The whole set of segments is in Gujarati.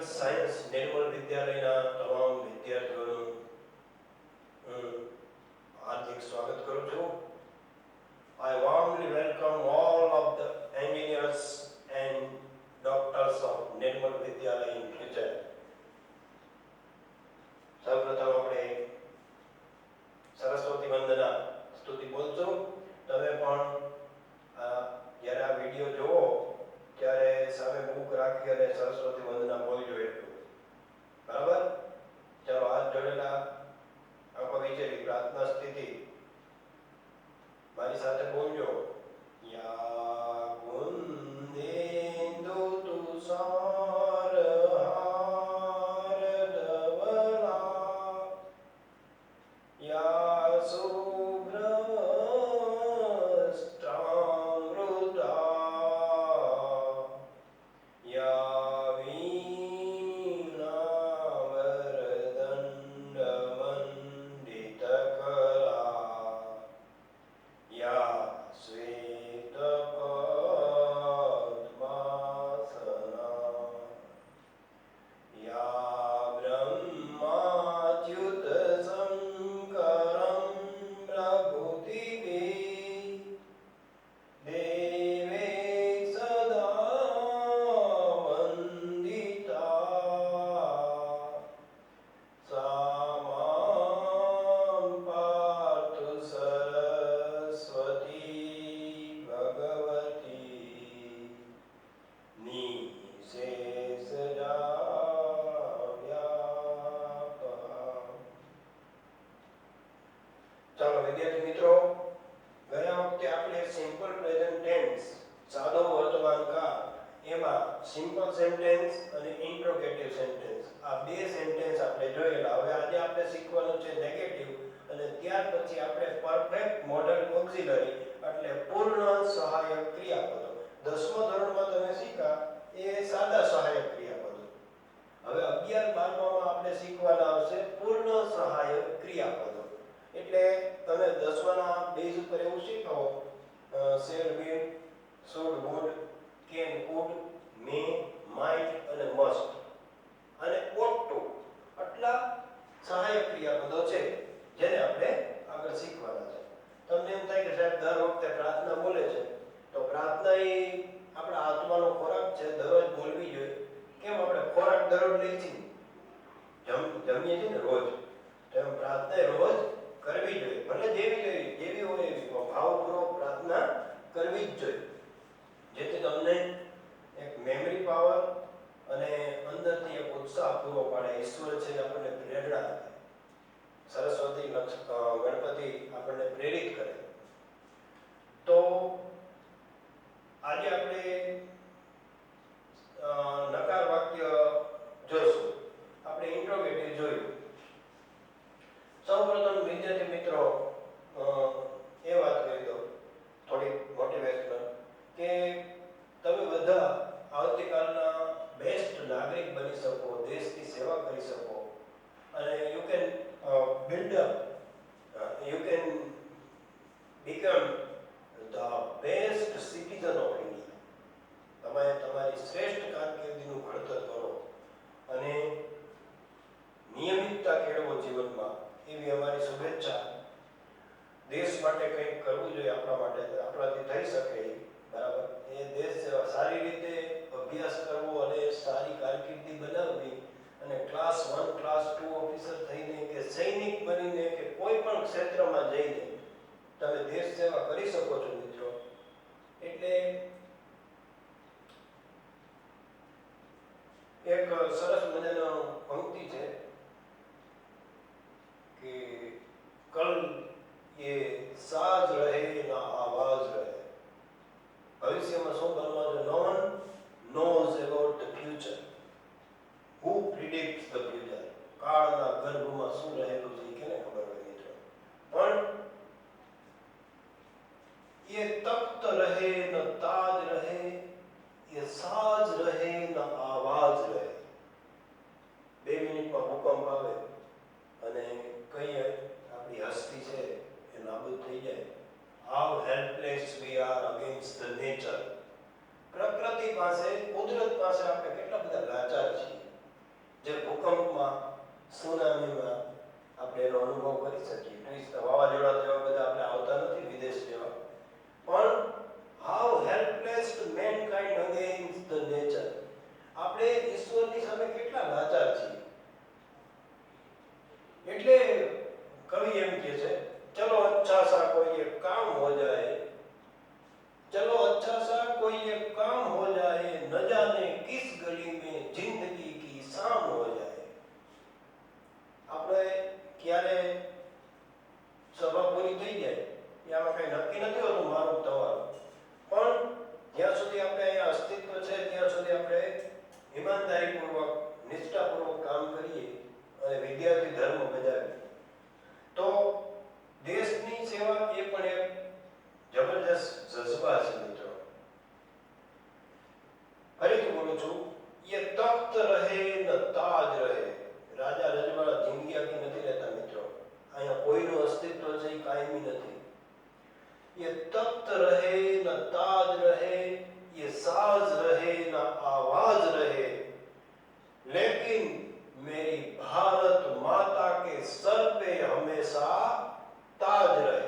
સાયન્સ નિર્મલ વિદ્યાલયના તમામ વિદ્યાર્થીઓનું હું હાર્દિક સ્વાગત કરું છું. I warmly welcome all of the engineers and doctors of Nirmal Vidyalaya in future. સૌપ્રથમ આપણે સરસ્વતી વંદના સ્તુતિ બોલશું. તમે પણ જ્યારે આ વિડીયો જોવો ત્યારે સામે બુક રાખી અને સરસ્વતી વંદના બોલજો એટલું. બરાબર? ચાલો હાથ જોડેલા આંખો વિચેરી પ્રાર્થના સ્થિતિ મારી સાથે બોલજો. યા કુંદેન્દુ તુષાર હાર ધવલા યા શુભ્રષ્ટામૃતા યા વીણાવરદંડમંડિતકરા યા શ્વેતપદ્માસના યા બ્રહ્માચ્યુતશંકરં પ્રભૃતિભિः દેવે સદા વંદિતા સા માં પાર્તુ સરસ્વતી ભગવતી નિશેષજાવ્યાપહા. ચાલો વિદ્યાર્થી મિત્રો, ગયા વખતે આપણે સિમ્પલ પ્રેઝન્ટ ટેન્સ સાદો વર્તમાન કાળ એમાં સિમ્પલ સેન્ટેન્સ અને ઇન્ટ્રોગેટિવ સેન્ટેન્સ આ બે સેન્ટેન્સ આપણે જોયેલા. હવે આજે આપણે શીખવાનું છે નેગેટિવ અને ત્યાર પછી આપણે પરફેક્ટ મોડલ ઓક્સિલરી એટલે પૂર્ણ સહાયક ક્રિયાપદો. 10મા ધોરણમાં તમે શીખ્યા એ સાદા સહાયક ક્રિયાપદો. હવે 11-12માં આપણે શીખવાના આવશે પૂર્ણ સહાયક ક્રિયાપદો. એટલે તમે 10માના બેઝ ઉપર એવું શીખો shall will, should, would, can, could, may, might અને મસ્ટ અને ઓટ ટુ આટલા સહાયક ક્રિયાપદો છે જેને આપણે આગળ શીખવાના છે. તમને એમ થાય કે સાહેબ દર વખતે પ્રાર્થના બોલે છે તો પ્રાર્થના એ આપણા આત્માનો ખોરાક છે, દરરોજ બોલવી જોઈએ. કેમ આપણે ખોરાક દરરોજ લઈએ છીએ, જમીએ છીએ ને રોજ, તો એમ પ્રાર્થના રોજ કરવી જોઈએ. ભલે જેવી હોય એવી ભાવપૂર્વક પ્રાર્થના કરવી જ જોઈએ, જેથી તમને એક મેમરી પાવર અને અંદરથી એક ઉત્સાહ પૂરો પાડે. ઈશ્વર છે આપણને પ્રેરણા આપે, સરસ્વતી ગણપતિ આપણને પ્રેરિત કરે. તો આજે આપણે નકાર વાક્ય જોઈશું. આપણે ઇન્ટ્રોગેટિવ જોયું. સૌપ્રથમ વિદ્યાર્થી મિત્રો એ વાત કરી દો થોડી મોટિવેશનલ કે તમે બધા આવતીકાલના બેસ્ટ નાગરિક બની શકો, દેશની સેવા કરી શકો અને you can build up, you can become the best citizen of India. તમે તમારી શ્રેષ્ઠ કારકિર્દીનું ઘડતર કરો અને નિયમિતતા કેળવો જીવનમાં, એવી અમારી શુભેચ્છા. દેશ માટે કંઈક કરવું જોઈએ, આપણા માટે આપણાથી થઈ શકે બરાબર. એ દેશ સેવા સારી રીતે અભ્યાસ કરવો અને સારી કારકિર્દી બનાવવી અને ક્લાસ 1 ક્લાસ 2 ઓફિસર થઈને કે સૈનિક બનીને કે કોઈ પણ ક્ષેત્રમાં જઈને તમે દેશ સેવા કરી શકો છો મિત્રો. એટલે એક સરસ મજાનો પંક્તિ છે કે કલ ये साज रहे ना आवाज રહે. ભવિષ્યમાં શું બનવા છે? No one knows about the future. Who predicts the future? કાળના ગર્ભમાં શું રહેલું છે કેને ખબર હોય મિત્રો. પણ ये तख्त रहे न ताज रहे, ये साज रहे न आवाज रहे. 2 મિનિટમાં ભૂકંપ આવે અને કઈ આપણી હસ્તી છે એ નાબૂદ થઈ જાય. How helpless we are against the nature. પ્રકૃતિ પાસે, કુદરત પાસે આપણે કેટલા બધા લાચાર છીએ. જે ભૂકંપમાં, સુનામીમાં આપણે એનો અનુભવ કરી શકીએ. વાવાઝોડા જેવા બધા આપણે આવતા નથી વિદેશ જેવા, પણ how helpless mankind against the nature. આપણે ઈશ્વરની સામે કેટલા લાચાર છીએ. એટલે કવિ એમ કહે છે, ચલો અચ્છા સા કોઈ એક કામ હો જાય, चलो अच्छा सा कोई एक काम हो जाए, न जाने किस गली में जिंदगी की शाम हो जाए. આપણે ક્યારે સભા પૂરી થઈ જાય એમાં કઈ નક્કી નથી હોતું મારું તમારું, પણ જ્યાં સુધી આપણે અહીંયા અસ્તિત્વ છે ત્યાં સુધી આપણે ઈમાનદારીપૂર્વક, નિષ્ઠાપૂર્વક કામ કરીએ અને વિદ્યાર્થી ધર્મ બજાવીએ તો દેશની સેવા એ પણ એક જબરદસ્ત જજ્બા છે મિત્રો. ફરીથી બોલું છું, ये तख्त रहे न ताज रहे. રાજા રજવાડા જિંદગી આખી નથી રહેતા મિત્રો. અહીંયા કોઈનું અસ્તિત્વ છે એ કાયમી નથી. ये तख्त रहे न ताज रहे, ये साज रहे न आवाज रहे, लेकिन मेरी भारत माता के सर पे हमेशा ताज रहे.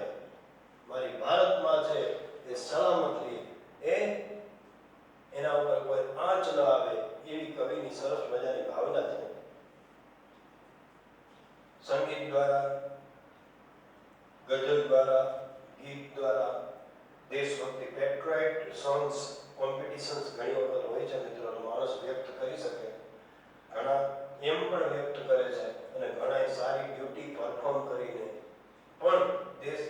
મારી ભારતમાં છે એ સલામત રહે, એના ઉપર કોઈ આંચ ન આવે એવી કવિની સરસ મજાની ભાવના છે. સંગીત દ્વારા, ગઝલ દ્વારા, ગીત દ્વારા દેશભક્તિ પેટ્રોઇટ સોંગ્સ કોમ્પિટિશન્સ ઘણી વખત હોય છે મિત્રો. તો માણસ વ્યક્ત કરી શકે, ઘણા એમ પણ વ્યક્ત કરે છે અને ઘણા સારી ડ્યુટી પરફોર્મ કરીને પણ દેશ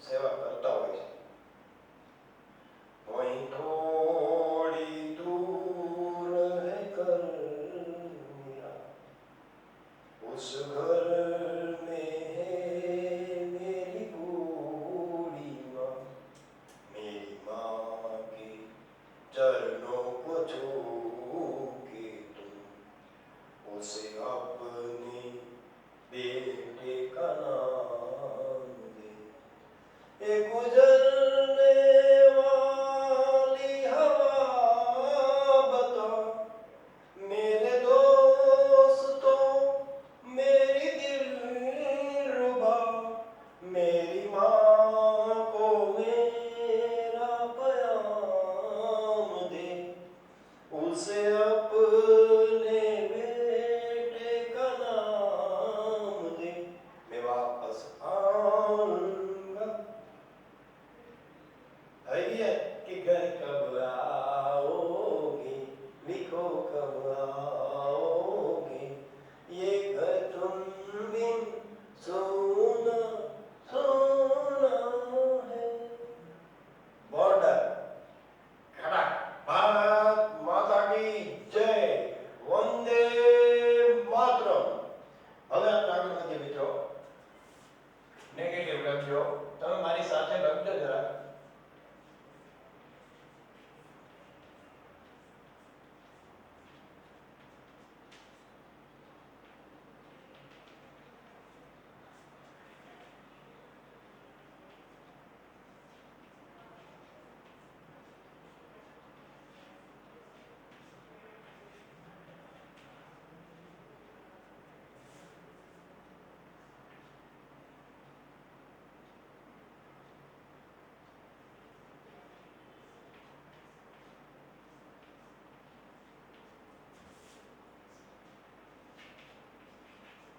સેવા કરતા હોય છે. વहीं थोड़ी दूर है घर मेरा, उस घर में है मेरी बूढ़ी माँ, मेरी माँ के चरणों को छू के तुम उसे अपने बेटे का नाम दे. ए गुजरने वाली हवा बता, मेरे दोस्तों मेरी दिलरुबा, मेरी माँ को मेरा प्याम दे, उसे अपने बेटे का नाम दे, मैं वापस आऊंगा. है कि घर कब आओगे, लिखो कब आओगे, ये घर तुम बिन सोना सोना है. बॉर्डर खड़ा. भारत माता की जय, वंदे मातरम. હવે આપણે આગળ વધીએ મિત્રો. નેગેટિવ લખજો, તમે મારી સાથે લખજો જરા.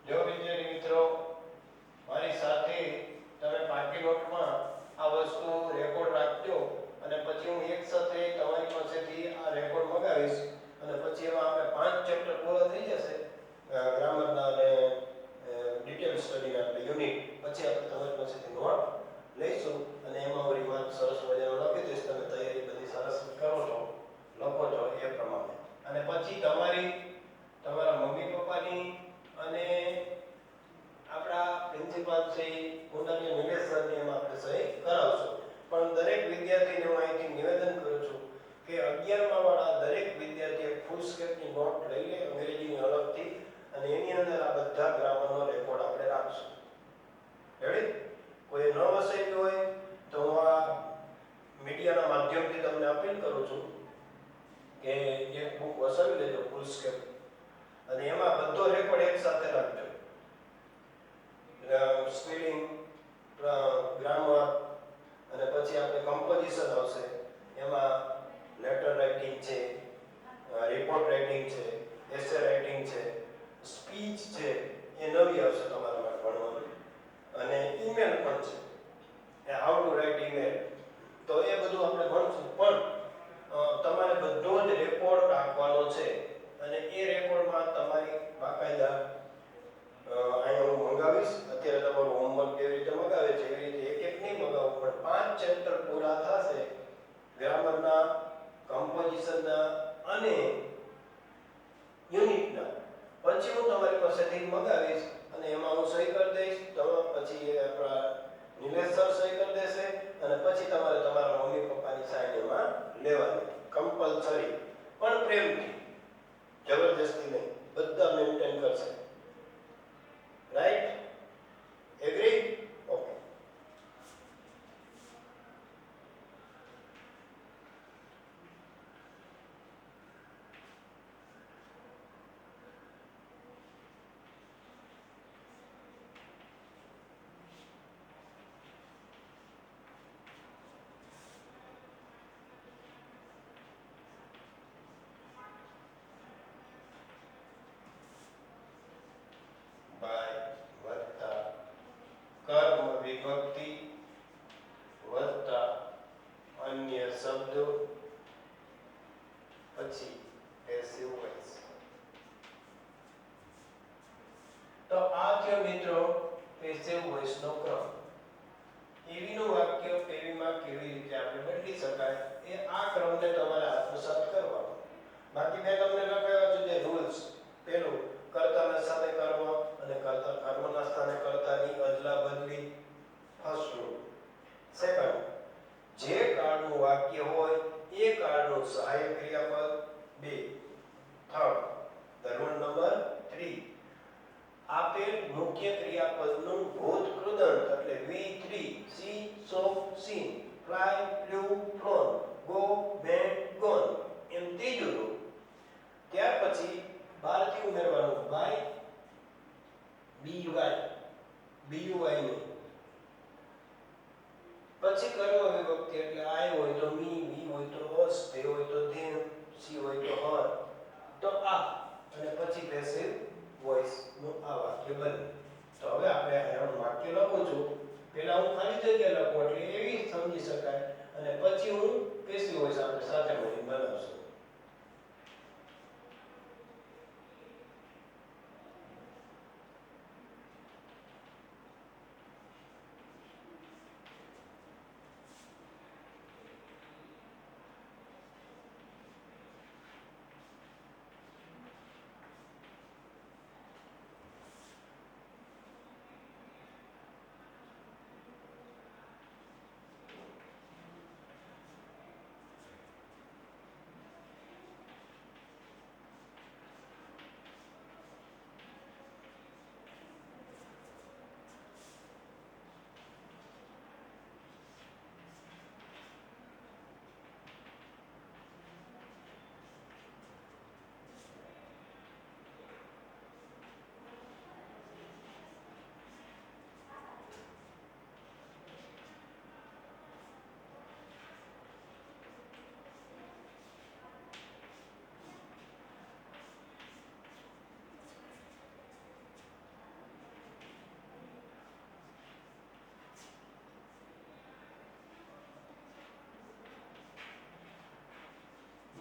જો વિદ્યાર્થી મિત્રો, મારી સાથે તમે પાકી નોટમાં આ વસ્તુ રેકોર્ડ રાખજો અને પછી હું એક સાથે તમારી પાસેથી આ રેકોર્ડ મંગાવીશ અને પછી એમાં આપણે 5 ચેપ્ટર પૂરા થઈ જશે ગ્રામરના અને ડિટેલ સ્ટડીના આપણે યુનિટ. પછી આપણે તમારી પાસેથી નોટ લઈશું અને એમાં વળી વાત સરસ મજાનો લખી દઈશ. તમે તૈયારી બધી સરસ કરો છો, લખો છો એ પ્રમાણે. અને પછી તમારા મમ્મી પપ્પાની અને આપણા પ્રિન્સિપાલ શ્રી મુંડાની નિલેશ સરની એમાં આપણે સહી કરાવશું. પણ દરેક વિદ્યાર્થીને હું અહીંથી નિવેદન કરું છું કે 11મા વાળા દરેક વિદ્યાર્થીએ ફૂલ સ્કેપની નોટ લઈ લે અંગ્રેજીની અલગથી અને એની અંદર આ બધા ગ્રામરનો રેકોર્ડ આપણે રાખશું. રેડી? કોઈ ન વસાવ્યું હોય તો હું આ મીડિયાના માધ્યમથી તમને અપીલ કરું છું કે એક બુક વસાવી લેજો ફૂલ સ્કેપ અને એમાં બધો રેકોર્ડ એક સાથે રાખજો. સ્પેલિંગ, ગ્રામર અને પછી આપણે કમ્પોઝિશન આવશે. એમાં લેટર રાઇટિંગ છે, રિપોર્ટ રાઇટિંગ છે, એસે રાઇટિંગ છે, સ્પીચ છે, એ નવી આવશે તમારા માટે ભણવાનું. અને ઈમેલ પણ છે, એ હાઉ ટુ રાઇટ ઈમેલ. તો એ બધું આપણે ભણશું, પણ તમારે બધો જ રેકોર્ડ રાખવાનો છે. અને એ રેકોર્ડમાં તમારી બાકાયદા અહીંયા હું મંગાવીશ. અત્યારે તમારું હોમવર્ક કેવી રીતે મંગાવે છે એવી રીતે એક એક નહીં મંગાવું, પણ 5 ચેપ્ટર પૂરા થશે ગ્રામરના, કમ્પોઝિશનના અને યુનિટના. પછી હું તમારી પાસેથી મંગાવીશ અને એમાં હું સહી કરી દઈશ. પછી આપણા નિલેશ સર સહી કરી દેશે અને પછી તમારે તમારા મમ્મી પપ્પાની સાઈન એમાં લેવાની, કમ્પલસરી, પણ પ્રેમથી, જબરદસ્તી નહીં. બધા મેન્ટેન કરશે. રાઈટ? એગ્રી? ઓકે. બાય વત્તા કર્મ વિભક્તિ વત્તા અન્ય શબ્દો પછી પેસિવ વોઇસ. તો આ થયો મિત્રો પેસિવ વોઇસનો ક્રમ. એવીનું વાક્ય પેવીમાં કેવી રીતે આપણે બદલી શકાય એ આ ક્રમને તમારે આત્મસાત કરવાનો. બાકી મેં તમને લખાવ્યા છે જે રૂલ્સ. પેલું, કર્તાના સ્થાને કર્મ અને કર્મના સ્થાને કર્તાની અદલા બદલી, ફર્સ્ટ રૂલ. સેકન્ડ, જે કાળનું વાક્ય હોય એ કાળનું સહાયક ક્રિયાપદ. 2. થર્ડ, ધ રૂલ નંબર 3, આપેલ મુખ્ય ક્રિયાપદનું ભૂતકૃદંત એટલે V3, see, saw, seen, fly, flew, flown, go, went, gone, એમ ત્રીજું રૂલ. ત્યાર પછી બહારથી ઉમેરવાનું બાય, BUY, નહીં. પછી કર્મ વિભક્તિ એટલે આય હોય તો મી, વી હોય તો અસ, તે હોય તો ધેમ, સી હોય તો હર. તો આ અને પછી પેસિવ વોઇસ નું આ વાક્ય બને. તો હવે આપણે અહીંયા વાક્ય લખું છું. પહેલા હું ખાલી જગ્યા લખું એટલે એવી સમજી શકાય અને પછી હું પેસિવ વોઇસ આપણે સાથે મળીને બનાવશું.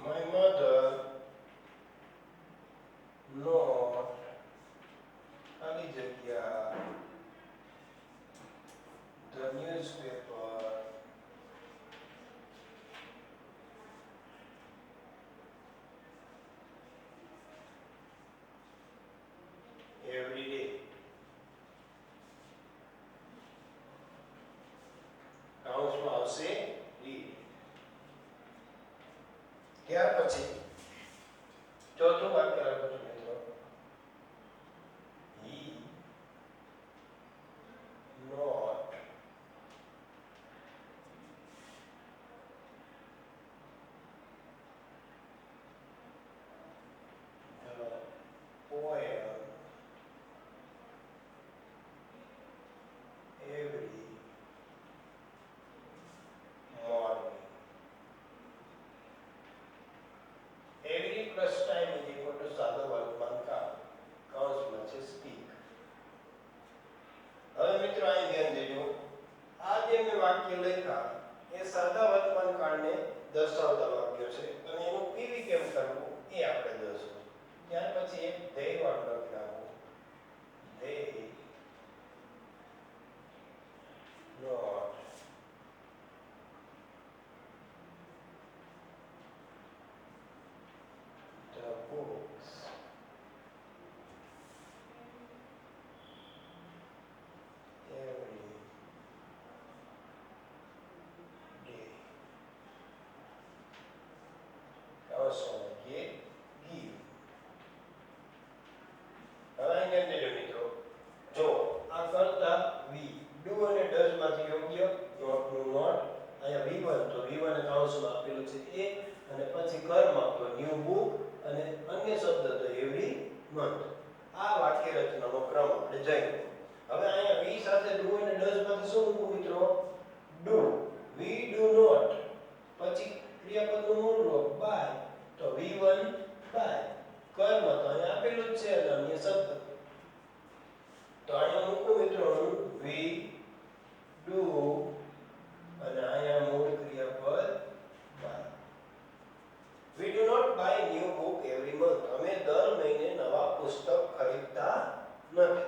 My mother not ખાલી જગ્યા the newspaper every day. કાઉન્સમાં આવશે read. ત્યાર પછી ચોથું વાક્ય લખો છો મિત્રો. He not the plus time is equal to સાદો વર્તમાન કાળ કૌંસમાં છે સ્પીક. હવે મિત્રો અહીં ધ્યાન દેજો, આ જે મેં વાક્ય લખ્યા એ સાદા વર્તમાન કાળને દર્શાવતા વાક્યો છે અને એનું પીવી કેમ કરવું એ આપણે જોઈશું. ત્યાર પછી એક ધ્યેય વાળું લખી નાખો. They not the books every day. Also give. હવે અહીં ધ્યાન દેજો મિત્રો, જો આ કરતા વી ડુ અને ડઝ માંથી યોગ્ય નોટ નું નોટ, અહીંયા V1 તો V1 એ કૌંસમાં આપેલું છે એ, અને પછી કર્મ તો ન્યુ બુક અને અન્ય શબ્દ તો એવરી મંથ. આ વાક્ય રચનાનો ક્રમ આપણે જોઈશું. હવે અહીંયા વી સાથે ડુ અને ડઝ માંથી શું મૂકવું મિત્રો? ડુ. વી ડુ નોટ, પછી ક્રિયાપદનું મૂળ રૂપ બાય તો V1 બાય. કર્મ તો અહીંયા આપેલું જ છે અને અન્ય શબ્દ તો અહીંયા મૂકું મિત્રો વી ડુ અને અહીંયા મૂળ ક્રિયાપદ buy. We do not buy new book every month. અમે દર મહિને નવા પુસ્તક ખરીદતા નથી.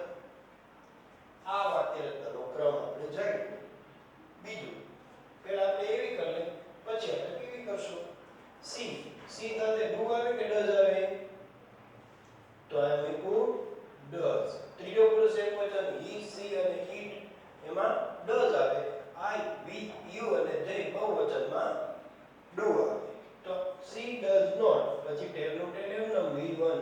આ વાક્ય રચનાનો ક્રમ આપણે જોઈશું. બીજું, પહેલા આપણે એવી કરી લઈએ, પછી આપણે કેવી કરશું? સી. સી સાથે ડુ આવે કે ડઝ આવે? તો આ મૂકું ડઝ. ત્રીજો પુરુષ એકવચન હી, સી અને ઇટ એમાં ડઝ આવે. આઈ, વી, યુ અને ધે બહુવચનમાં ડુ આવે. તો સી ડઝ નોટ, પછી ટેલનું ટેલ એમનું V1.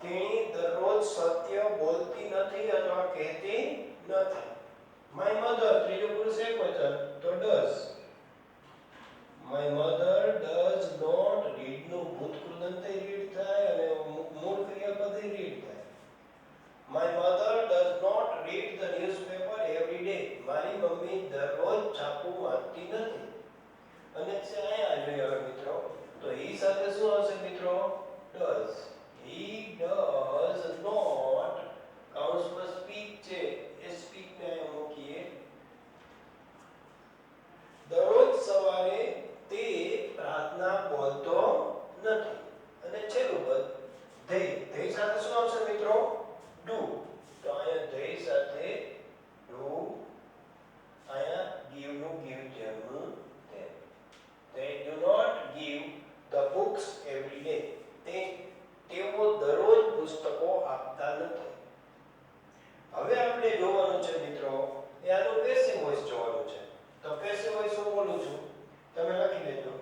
તેણી દરરોજ સત્ય બોલતી નથી અથવા કહેતી નથી. માય મધર, ત્રીજો પુરુષ એકવચન તો does. My mother does not read નું ભૂતકૃદંત રીડ થાય અને મૂળ ક્રિયાપદ રીડ થાય. My mother does not read the newspaper every day. મારી મમ્મી દરરોજ છાપું વાંચતી નથી. અને છે અહીંયા જોઈએ હવે મિત્રો, તો હી સાથે શું આવશે મિત્રો? ડઝ. હી ડઝ નોટ કૌંસમાં સ્પીક છે એ સ્પીક ને અહીંયા મૂકીએ. દરરોજ સવારે તે પ્રાર્થના બોલતો નથી. અને છેલ્લું પદ ધ્યેય. ધ્યેય સાથે શું આવશે મિત્રો? ડુ. તો અહીંયા ધ્યેય સાથે ડુ, અહીંયા give નું give જેમનું તેમ. They do not give the books every day. તેઓ દરરોજ પુસ્તકો આપતા નથી. હવે આપણે જોવાનું છે મિત્રો, એ આનું પેસિવ વોઇસ જોવાનું છે. તો પેસિવ વોઇસ હું બોલું છું, તમે લખી લેજો.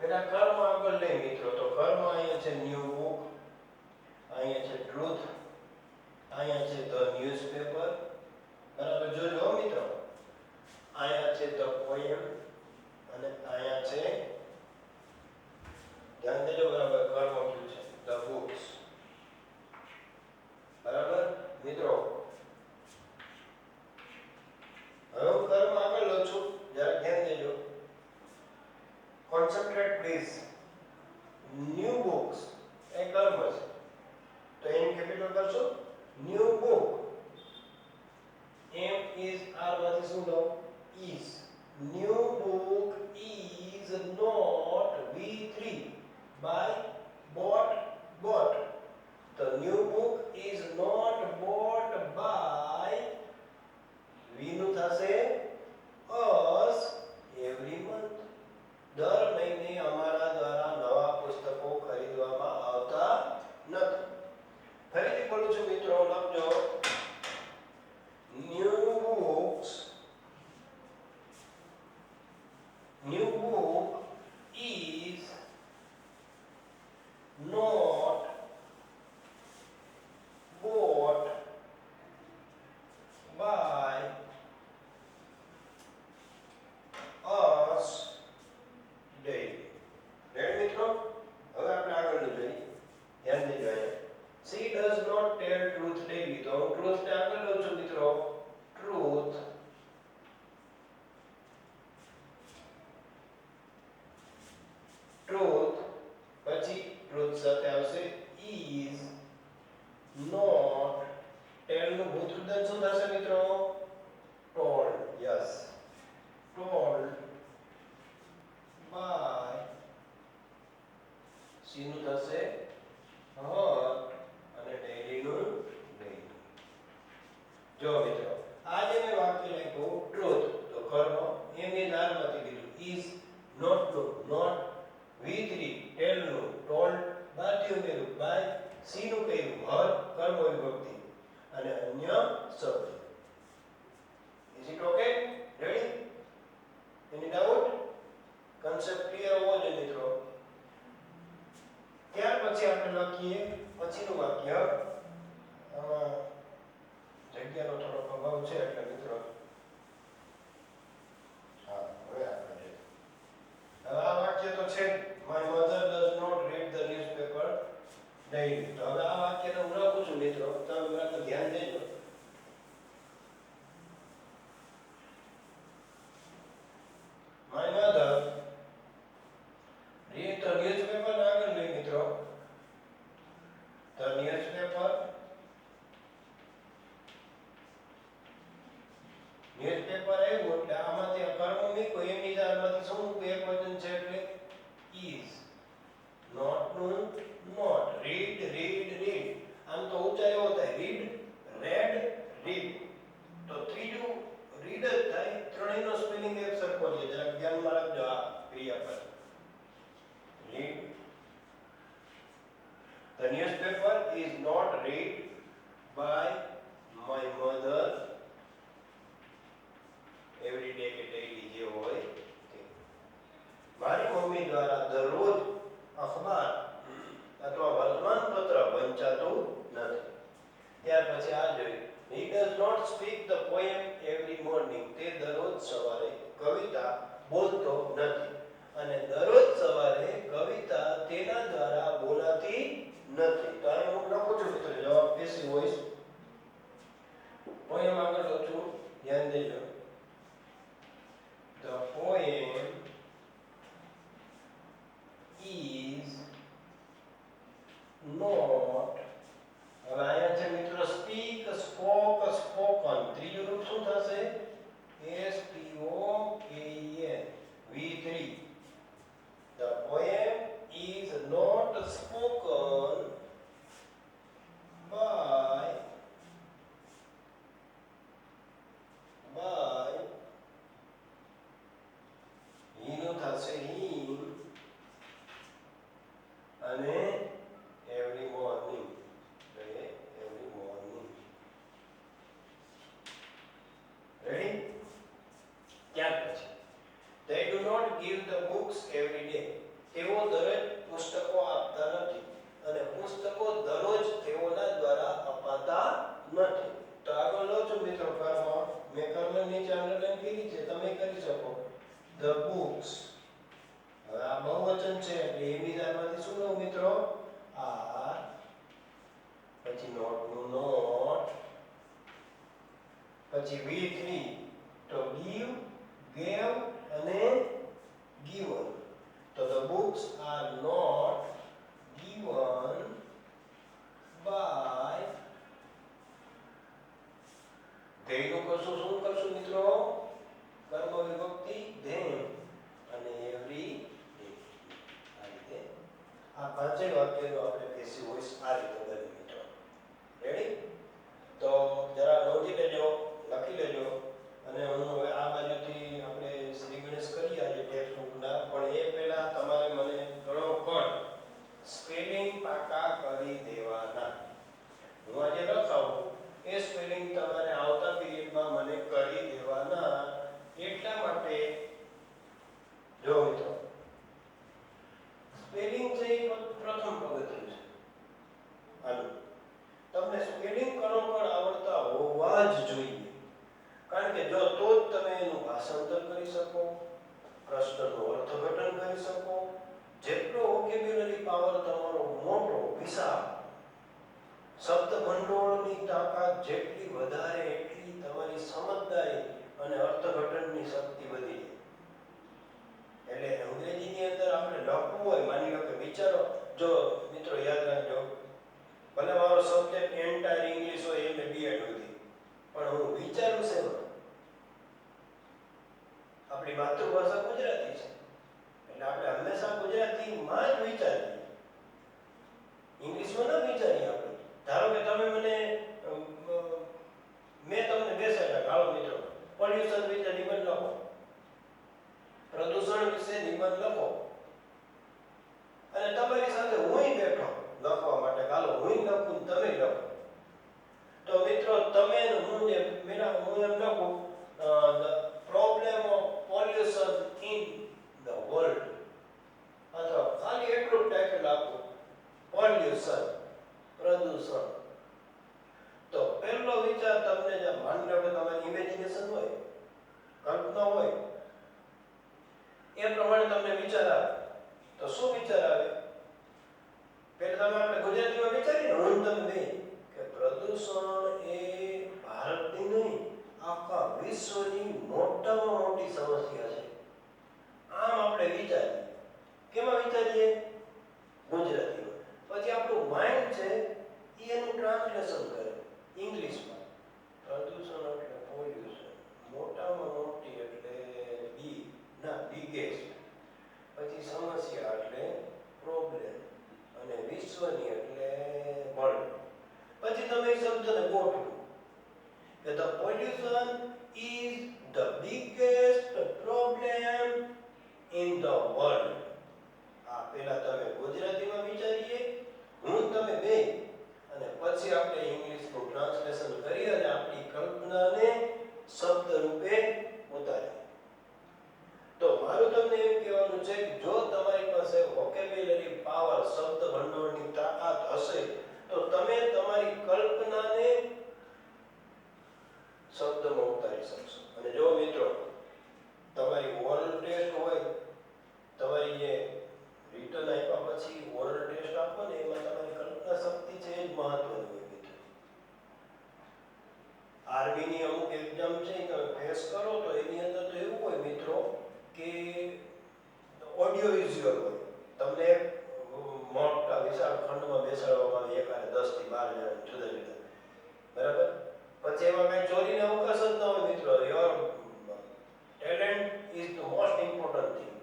પેલા કર્મ આગળ લઈ મિત્રો, તો કર્મ અહીંયા છે ન્યુ બુક, અહીંયા છે ટ્રુથ, અહીંયા છે ધ ન્યૂઝપેપર. બરાબર જોજો મિત્રો, અહીંયા છે ધ પોએમ અને અહીંયા છે, ધ્યાન દેજો બરાબર, કર્મ કયું છે? The books. બરાબર મિત્રો, હવે હું કર્મ આગળ લઉં છું, જરા ધ્યાન દેજો. Concentrate please. ન્યુ બુક્સ એ કર્મ છે, તો એમ કેપિટલ કરશો. New book, am is are માંથી શું લો? Is. New book is not V3 by bought. The new book is not bought by V નું થશે us every month. દર મહિને અમારા દ્વારા નવા પુસ્તકો ખરીદવામાં આવતા નથી. ફરીથી બોલું છું મિત્રો, લખજો. New book is not bought by us નું ભૂતૃદન શું થશે મિત્રો? told. Yes, told by C નું થશે heard અને daily નું daily. જો મિત્રો આજે મેં વાક્ય લખ્યું truth તો ખરો એમ એ નારમાંથી લીધું is not નું not V3 tell નું told બાથી ઉમેર્યું by C નું કહ્યું heard કર્મ વિભક્તિ અને અન્ય શબ્દ. Is it okay? Ready? Any doubt? Concept clear હોવો જોઈએ મિત્રો. ત્યાર પછી આપણે લખીએ પછીનું વાક્ય. આમાં જગ્યાનો થોડો અભાવ છે એટલે મિત્રો હા હવે આપણે આ વાક્ય તો છે my mother does not read the newspaper daily. તો હવે આ વાક્યને હું લખું છું મિત્રો, તમે મારા પર ધ્યાન દેજો. My mother read the newspaper આગળ લઈ મિત્રો. The newspaper આવ્યું એટલે આમાંથી કર્મ મૂકો એની જારમાંથી શું મૂકો એક વચન છે એટલે is. not નું not read read read આમ તો ઉચ્ચાર એવો થાય read read read તો ત્રીજું read જ થાય. ત્રણેયનો સ્પેલિંગ એક સરખો છે, જરા ધ્યાનમાં રાખજો આ ક્રિયાપદ read. The newspaper is not read by my mother every day કે daily જે હોય તે. મારી મમ્મી દ્વારા દરરોજ અખબાર અથવા વર્તમાનપત્ર વંચાતું નથી. ત્યાર પછી આ જોઈ he does not speak the poem every morning. તે દરરોજ સવારે કવિતા બોલતો નથી અને દરરોજ સવારે કવિતા તેના દ્વારા બોલાતી નથી. તો અહીં હું લખું છું મિત્રો જવાબ પેસિવ વોઇસ. પોએમ આગળ લખું છું, ધ્યાન દેજો. The poem is not. હવે અહીંયા છે મિત્રો speak spoke spoken. ત્રીજું રૂપ શું થશે? S P O K E N V3. The poem is not spoken by નું થશે him અને every morning. every morning. Ready? ત્યાર પછી they do not give the books every day. તેઓ દરરોજ પુસ્તકો આપતા નથી અને પુસ્તકો દરરોજ તેઓના દ્વારા અપાતા નથી. તો આગળ લો છો મિત્રો કર્મ. મેં કર્મ નીચે અંડરલાઈન કરી છે, તમે કરી શકો. the books. હવે આ બહુવચન છે એટલે એની જાતમાંથી શું લઉં મિત્રો? are પછી not નું not પછી V3 તો give gave અને given. તો the books are not given by. ધેયનું કરશું શું કરશું મિત્રો? કર્મ વિભક્તિ them અને every day. આ રીતે આ પાંચેય વાક્યનો આપણે પેસિવ વોઇસ આ રીતે બની મિત્રો. રેડી? તો જરા નોંધી લેજો, લખી લેજો. અને હું હવે આ બાજુથી આપણે શ્રી ગણેશ કરી આજે ટેક્સ્ટ બુકના, પણ એ પહેલા તમારે મને ઘણો પણ સ્પેલિંગ પાકા કરી દેવાના. હું આજે લખાવું એ સ્પેલિંગ તમારે આવતા પીરિયડમાં મને કરી દેવાના. એટલા માટે જો મિત્રો સ્પેલિંગ છે એ પ્રથમ પગથિયું છે. આનું તમને સ્પેલિંગ કરો પણ આવડતા હોવા જ જોઈએ, કારણ કે જો તો જ તમે એનું ભાષાંતર કરી શકો, પ્રશ્નનું અર્થઘટન કરી શકો. જેટલો વોકેબ્યુલરી પાવર તમારો મોટો વિશાળ, શબ્દ ભંડોળની તાકાત જેટલી વધારે એટલી તમારી સમજદારી અને અર્થઘટનની શક્તિ વધી જાય. એટલે અંગ્રેજીની અંદર આપણે લખવું હોય, માની લો કે વિચારો, જો મિત્રો યાદ રાખજો, ભલે મારો સબ્જેક્ટ એન્ટાયર ઇંગ્લિશ હોય એટલે બીએડ સુધી, પણ હું વિચારું છે આપણી માતૃભાષા ગુજરાતી છે એટલે આપણે હંમેશા ગુજરાતીમાં જ વિચારીએ, ઇંગ્લિશમાં ન વિચારીએ. આપણે ધારો કે તમે મને મેં તમને બેસાડ્યા, હાલો મિત્રો પોલ્યુશન વિશે નિબંધ લખો, પ્રદૂષણ વિશે નિબંધ લખો, અને તમારી સાથે હુંય બેઠો લખવા માટે, હાલો હુંય લખું તમે લખો, તો મિત્રો તમે હું જે મેરા હું એમ લખું the problem of pollution in the world, અથવા ખાલી એટલું ટાઇટલ આપો પોલ્યુશન, પ્રદૂષણ. તો પહેલો વિચાર તમને જે માની લો કે તમારી ઇમેજિનેશન હોય, કલ્પના હોય, એ પ્રમાણે તમને વિચાર આવે. તો શું વિચાર આવે? પહેલા તમે આપણે ગુજરાતીમાં વિચારીએ હું તમે બે કે પ્રદૂષણ એ ભારતની નહીં આખા વિશ્વની મોટામાં મોટી સમસ્યા છે. આમ આપણે વિચારીએ. કેમાં વિચારીએ? ગુજરાતીમાં. પછી આપણું માઇન્ડ છે એ એનું ટ્રાન્સલેશન કરે ઇંગ્લિશમાં. પ્રદૂષણ એટલે પોલ્યુશન, મોટામાં મોટી એટલે બિગેસ્ટ, પછી સમસ્યા એટલે પ્રોબ્લેમ, અને વિશ્વની એટલે વર્લ્ડ. પછી તમે એ શબ્દને ગોઠવો કે the pollution is the biggest problem in the world. આ પહેલા તમે ગુજરાતીમાં વિચારીએ હું તમે બે, અને પછી આપણે ઇંગ્લિશનું ટ્રાન્સલેશન કરી અને આપણી કલ્પનાને શબ્દ રૂપે ઉતારીએ. તો મારું તમને એમ કહેવાનું છે કે જો તમારી પાસે વોકેબ્યુલરી પાવર, શબ્દ ભંડોળની તાકાત હશે તો તમે તમારી કલ્પનાને શબ્દમાં ઉતારી શકશો. અને જો મિત્રો તમારી ઓરલ ટેસ્ટ હોય, તમારી જે રિટર્ન આપ્યા પછી ઓરલ ટેસ્ટ આપો ને એમાં તમારી કલ્પના શક્તિ છે એ જ મહત્વની હોય મિત્રો. આરબીની અમુક એક્ઝામ છે તમે ફેસ કરો તો એની અંદર તો એવું હોય મિત્રો કે ઓડિયો વિઝ્યુઅલ હોય. તમને મોટા વિશાળ ખંડમાં બેસાડવામાં આવે, એકારે 10 થી 12 જણા જુદા જુદા, બરાબર. પછી એમાં કઈ ચોરીને અવકાશ જ ન હોય મિત્રો. Your talent is the most important thing,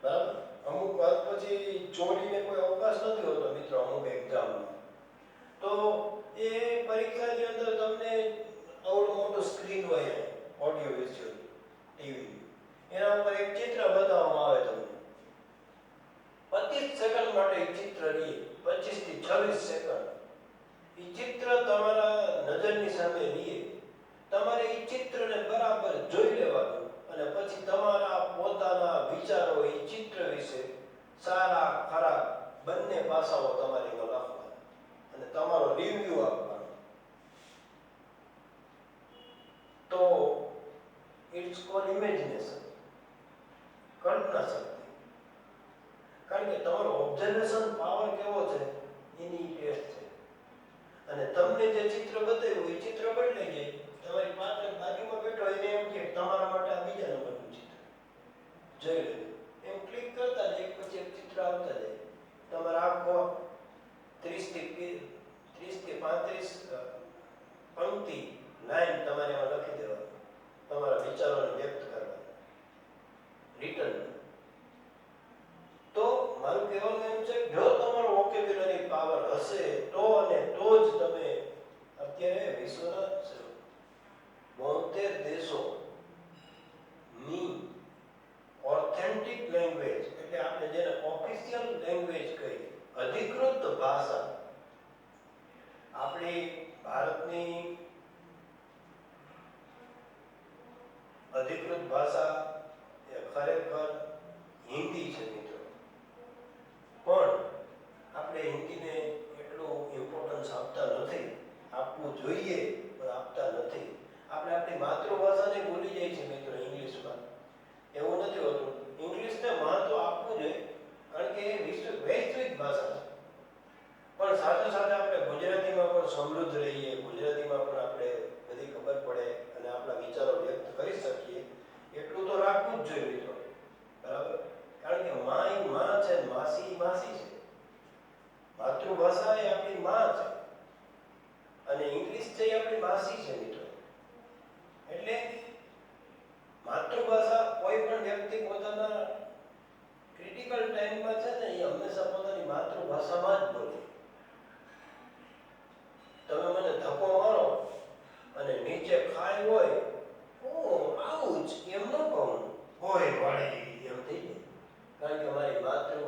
બરાબર. અમુક વાત પછી ચોરીને કોઈ અવકાશ નથી હોતો મિત્રો અમુક એક્ઝામમાં. તો એ પરીક્ષાની અંદર તમને આવડું મોટું સ્ક્રીન હોય ઓડિયો વિઝ્યુઅલ ટીવી, એના ઉપર એક ચિત્ર બતાવવામાં આવે તમને. 25 સેકન્ડ માટે એ ચિત્ર રહે, 25 થી 26 સેકન્ડ એ ચિત્ર તમારા નજરની સામે રહે. તમારે એ ચિત્રને બરાબર જોઈ લેવાનું અને પછી તમારા પોતાના વિચારો એ ચિત્ર વિશે સારા ખરાબ બંને પાસાઓ તમારે એમાં લખવાના અને તમારો રિવ્યુ આપવાનો. તો ઇટ્સ કોલ્ડ ઇમેજિનેશન, કલ્પના શક્તિ. કારણ કે તમારો ઓબ્ઝર્વેશન પાવર કેવો છે એની ટેસ્ટ છે. અને તમને જે ચિત્ર બતાવ્યું એ ચિત્ર બદલાઈ જાય. તમારી પાછળ બાજુમાં બેઠો એને એમ કે તમારા માટે આ બીજા નંબરનું ચિત્ર જોઈ લે, એમ ક્લિક કરતા જાય એક પછી એક ચિત્ર આવતા જાય. તમારા આખો 30 થી 35 પંક્તિ લાઈન તમારે એમાં લખી દેવાની, તમારા વિચારોને વ્યક્ત કરવાના રિટર્ન. તો મારું કહેવાનું એમ છે જો તમારો વોકેબ્યુલરી પાવર હશે તો અને તો જ તમે અત્યારે વિશ્વના 72 દેશોની ઓથેન્ટિક લેંગ્વેજ, એટલે આપણે જેને ઓફિશિયલ લેંગ્વેજ કહીએ, અધિકૃત ભાષા, આપણી ભારતની અધિકૃત ભાષા એ ખરેખર હિન્દી છે મિત્રો. પણ આપણે હિન્દીને એટલું ઇમ્પોર્ટન્સ આપતા નથી, આપવું જોઈએ પણ આપતા નથી. આપણે આપણી માતૃભાષાને ભૂલી જાય છે મિત્રો ઇંગ્લિશમાં. એવું નથી હોતું, ઇંગ્લિશને મહત્વ આપવું જોઈએ કારણ કે એ વૈશ્વિક ભાષા છે. પણ સાથે સાથે આપણે ગુજરાતીમાં પણ સમૃદ્ધ રહીએ, ગુજરાતીમાં પણ આપણે બધી ખબર પડે અને આપણા વિચારો વ્યક્ત કરી શકીએ એટલું તો રાખવું જ જોઈએ મિત્રો, બરાબર. કારણ કે માં એ માં છે, માસી માસી છે. માતૃભાષા એ આપણી માં છે અને ઇંગ્લિશ છે એ આપણી માસી છે મિત્રો.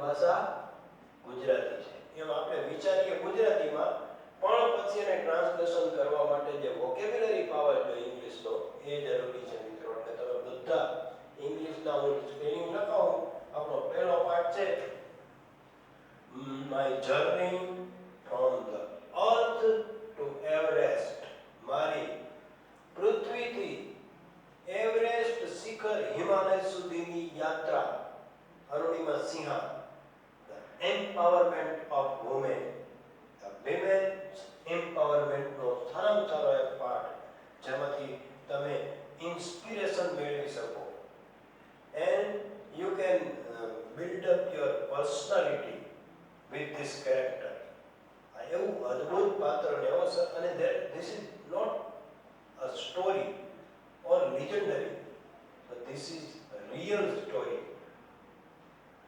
ભાષા ગુજરાતી છે. એમ આપણે વિચારીએ ગુજરાતીમાં, પણ પછી એને ટ્રાન્સલેશન કરવા માટે જે વોકેબ્યુલરી પાવર જોઈએ ઇંગ્લિશનો એ જરૂરી છે મિત્રો. એટલે તમે બધા ઇંગ્લિશના હું સ્પેલિંગ લખાવું. આપણો પહેલો પાઠ છે my journey from the earth to Everest. મારી પૃથ્વીથી એવરેસ્ટ શિખર હિમાલય સુધીની યાત્રા. Arunima Sinha, the empowerment of women. Women's એમ્પાવરમેન્ટનો સારામાં સારો એક પાઠ જેમાંથી તમે ઇન્સ્પિરેશન મેળવી શકો and you can build up your personality with this character. આ એવું અદ્ભુત પાત્રને અવસર, અને this is not a story or legendary, but this is a real story.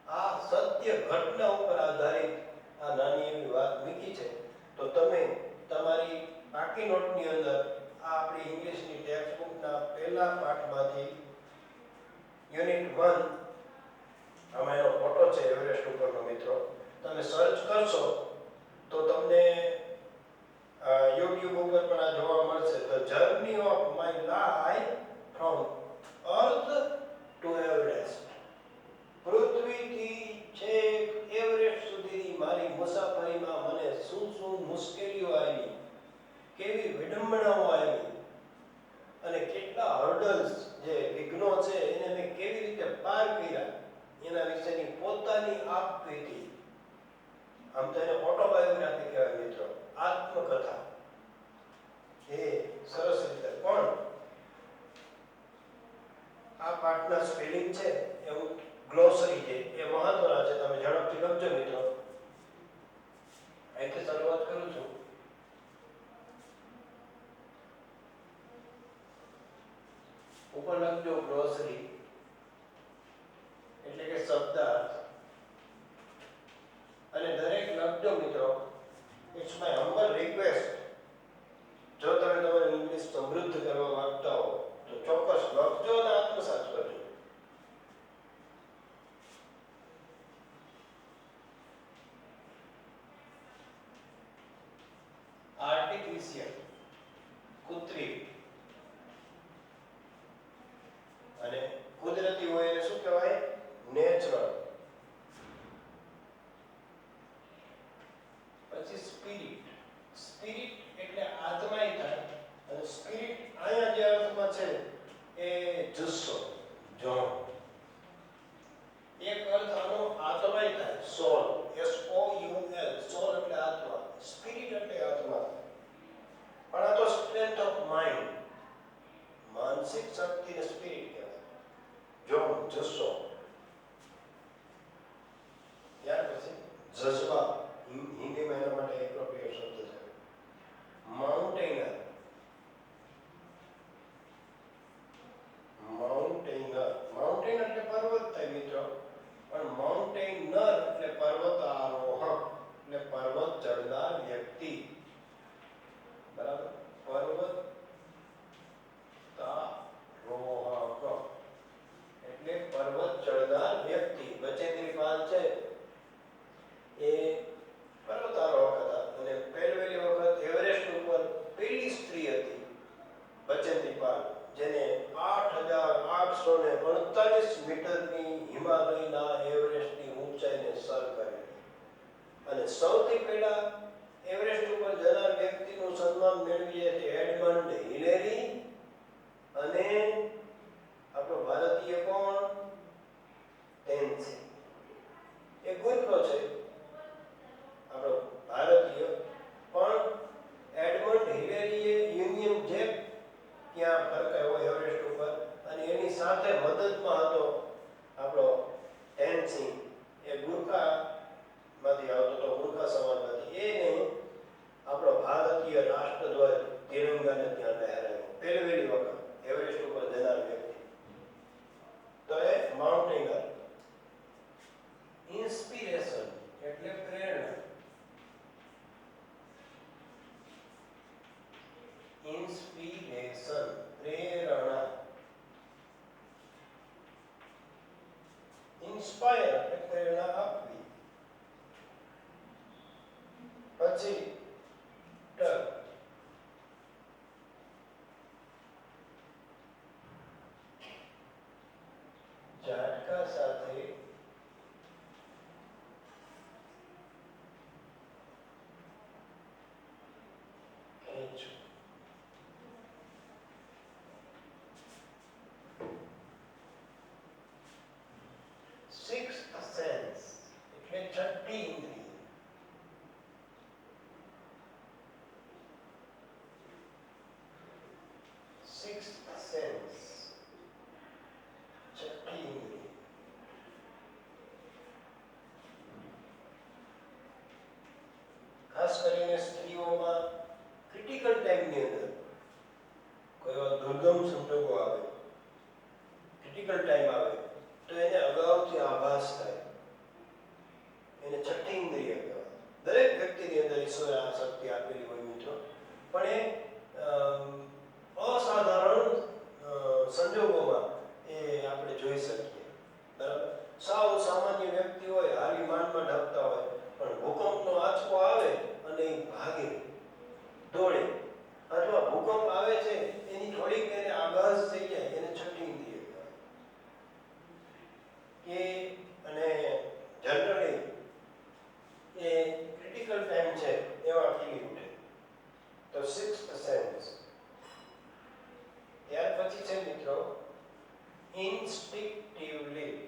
આ સત્ય ઘટના ઉપર આધારિત આ નાની એવી વાત મૂકી છે. તો તમે તમારી પાકી નોટની અંદર આ આપણી ઇંગ્લિશની ટેક્સ્ટ બુકના પહેલા પાઠમાંથી યુનિટ 1, આમાં એનો ફોટો છે એવરેસ્ટ ઉપરનો મિત્રો. તમે સર્ચ કરશો તો તમને YouTube ઉપર પણ આ જોવા મળશે. The journey of my life from earth to Everest. પૃથ્વીથી છેક એવરેસ્ટ સુધીની મારી મુસાફરીમાં મને શું શું મુશ્કેલીઓ આવી, કેવી વિડંબણાઓ આવી, અને કેટલા હર્ડલ્સ જે વિઘ્નો છે એને મેં કેવી રીતે પાર કર્યા, એના વિશેની પોતાની આપવીતી. આમ તો એને ઓટોબાયોગ્રાફી કહેવાય મિત્રો, આત્મકથા. એ સરસ રીતે પણ આ પાઠના સ્પેલિંગ છે એવું ગ્લોસરી છે એ મહત્વના છે. તમે ઝડપથી લખજો મિત્રો. અહીંથી શરૂઆત કરું છું. ઉપર લખજો ગ્લોસરી એટલે કે શબ્દાર્થ, અને દરેક લખજો મિત્રો. It's my humble request. જો તમે તમારું ઇંગ્લિશ સમૃદ્ધ કરવા માંગતા હો તો ચોક્કસ લખજો અને આત્મસાત કરજો. આર્ટિફિશિયલ, કૃત્રિમ, અને કુદરતી હોય એને શું કહેવાય? નેચરલ. પછી સ્પિરિટ. સ્પિરિટ એટલે આત્માય થાય, અને સ્પિરિટ અહીંયા જે અર્થમાં છે એ જુસ્સો, જોણ. એક અર્થ આનો આત્માય થાય, સોલ, SOUL. સોલ એટલે આત્મા, સ્પિરિટ એટલે આત્મા. પણ આ તો સ્ટ્રેન્થ ઓફ માઇન્ડ, માનસિક શક્તિને સ્પિરિટ કહેવાય, જોણ, જુસ્સો. ત્યાર પછી જજ્બા, હિન્દીમાં એના માટે એપ્રોપ્રિએટ શબ્દ છે. માઉન્ટેનર. માઉન્ટેન એટલે પર્વત થાય મિત્રો, પણ માઉન્ટેનર એટલે પર્વતારોહક, એટલે પર્વત ચડનાર વ્યક્તિ. બરાબર? પર્વતારોહક એટલે પર્વત ચડનાર વ્યક્તિ. બચેન્દ્રી પાલ છે એ પર્વતારોહક હતા, અને પહેલી વખત એવરેસ્ટ ઉપર પહેલી સ્ત્રી હતી બચેન્દ્રી પાલ, જેને 8,848 મીટરની હિમાલયના એવરેસ્ટની ઊંચાઈને સર કરી. અને સૌથી પહેલા એવરેસ્ટ ઉપર જનાર વ્યક્તિનું સન્માન મેળવીએ છે એડમંડ હિલેરી. અને આપણો ભારતીય કોણ? તેનસિંગ. એ ગુરખો છે આપણો ભારતીય, પણ એડમંડ હિલેરીએ યુનિયન જેક ત્યાં ફરકાયો એવરેસ્ટ ઉપર, અને એની સાથે મદદમાં હતો આપણો તેનસિંગ. એ ગુરખામાંથી આવતો હતો, ગુરખા સમાજમાંથી. એને આપણો ભારતીય રાષ્ટ્રધ્વજ તિરંગાને ત્યાં લહેરાયો પહેલી વખત એવરેસ્ટ ઉપર જનાર વ્યક્તિ. તો એ માઉન્ટેનર. ઇન્સ્પિરેશન એટલે પ્રેરણા. ઇન્સ્પિરેશન, પ્રેરણા. ઇન્સ્પાયર એટલે પ્રેરણા આપવી. પછી ટ ઝાટકા સાથે ખેંચવું. સિક્સ્થ સેન્સ એટલે છઠ્ઠી ઇન્દ્રિય. સિક્સ્થ સેન્સ છઠ્ઠી ઇન્દ્રિય. ખાસ કરીને સ્ત્રીઓમાં ક્રિટિકલ ટાઈમની અંદર કોઈ એવા દુર્ગમ સંજોગો આવે, ક્રિટિકલ ટાઈમ આવે તો એને અગાઉથી આભાસ થાય. એને છઠ્ઠી ઇન્દ્રિય કહેવાય. દરેક વ્યક્તિની અંદર ઈશ્વરે આ શક્તિ આપેલી હોય મિત્રો, પણ એ અસાધારણ સંજોગોમાં એ આપણે જોઈ શકીએ. બરાબર, સાવ સામાન્ય વ્યક્તિ હોય, હારી માંડમાં ઢબતા હોય, પણ ભૂકંપનો આંચકો આવે અને એ ભાગે દોડે, અથવા ભૂકંપ આવે છે એની થોડીક એને આભાસ થઈ જાય, એને છઠ્ઠી ઇન્દ્રિય કહેવાય. કે અને જનરલી એ ક્રિટિકલ ટાઈમ છે એવા ખીલી ઉઠે. તો સિક્સ્થ સેન્સ. ત્યાર પછી છે મિત્રો ઇન્સ્ટિંક્ટિવલી.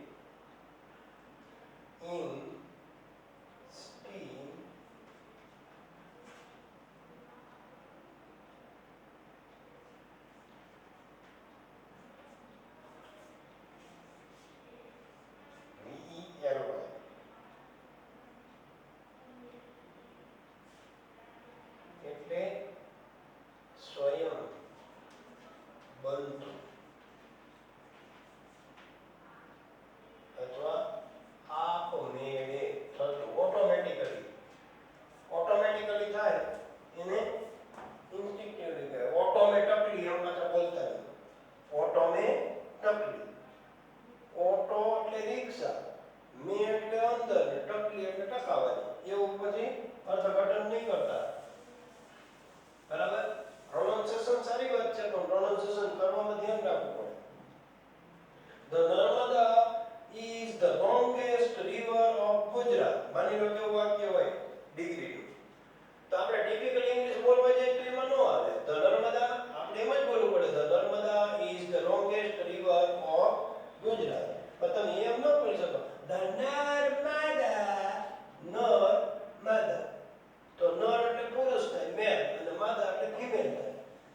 એટલે સ્વયં બનતું અથવા આપમેળે થતું, ઓટોમેટિકલી થાય એને ઇન્સ્ટિંક્ટિવલી કહેવાય. ઓટોમેટિકલી એમ પાછા બોલતા નહીં. ઓટોમેટિકલી. ઓટો એટલે રિક્ષા, મે એટલે અંદર, ટકલી એટલે ટકાવાની. એવું પછી અર્થઘટન નહીં કરતા. બરાબર, પ્રોનાઉન્સિએશન સારી વાત છે, પણ પ્રોનાઉન્સિએશન કરવામાં ધ્યાન રાખવું પડે. The Narmada is the longest river of Gujarat. માની લો કેવું વાક્ય હોય ડિગ્રી, તો આપણે ટિપિકલ ઇંગ્લિશ બોલવા જઈએ તો એમાં ન આવે. The Narmada આપણે એમ જ બોલવું પડે, The Narmada is the longest river of Gujarat. પણ તમે એમ ન બોલી શકો, The Narmada. તો નર એટલે પુરુષ થાય, મેલ, અને માદા એટલે ફિમેલ થાય,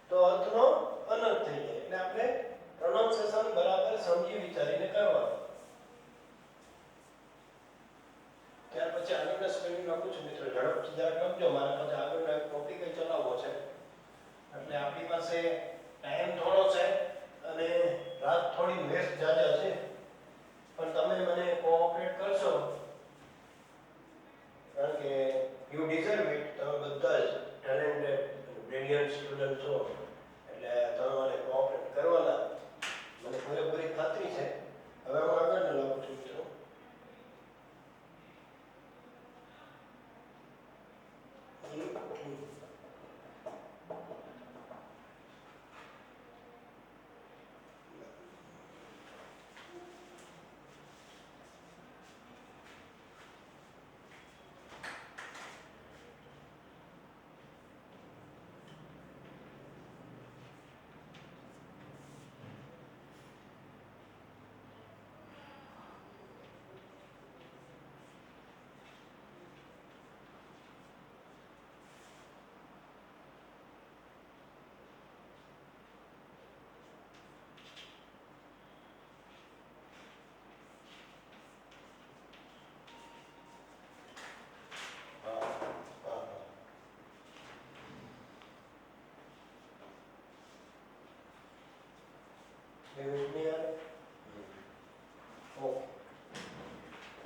તો અર્થનો અનર્થ થઈ જાય. એટલે આપણે પ્રોનાઉન્સિએશન બરાબર સમજી વિચારીને કરવાનું. ત્યાર પછી આગળના સ્પેલિંગ લખું છું મિત્રો, ઝડપથી જરાક લખજો, મારે પછી આગળનો એક ટોપિક ચલાવવો છે, એટલે આપણી પાસે ટાઈમ થોડો છે અને રાત થોડી વેસ્ટ જાજા છે, પણ તમે મને કોઓપરેટ કરશો, કારણ કે યુ ડિઝર્વ ઇટ. તમે બધા જ ટેલેન્ટેડ બ્રિલિયન્ટ સ્ટુડન્ટ છો, એટલે તમે મને કોઓપરેટ કરવાના, મને પૂરેપૂરી ખાતરી છે. હવે હું આગળ લખું છું મિત્રો.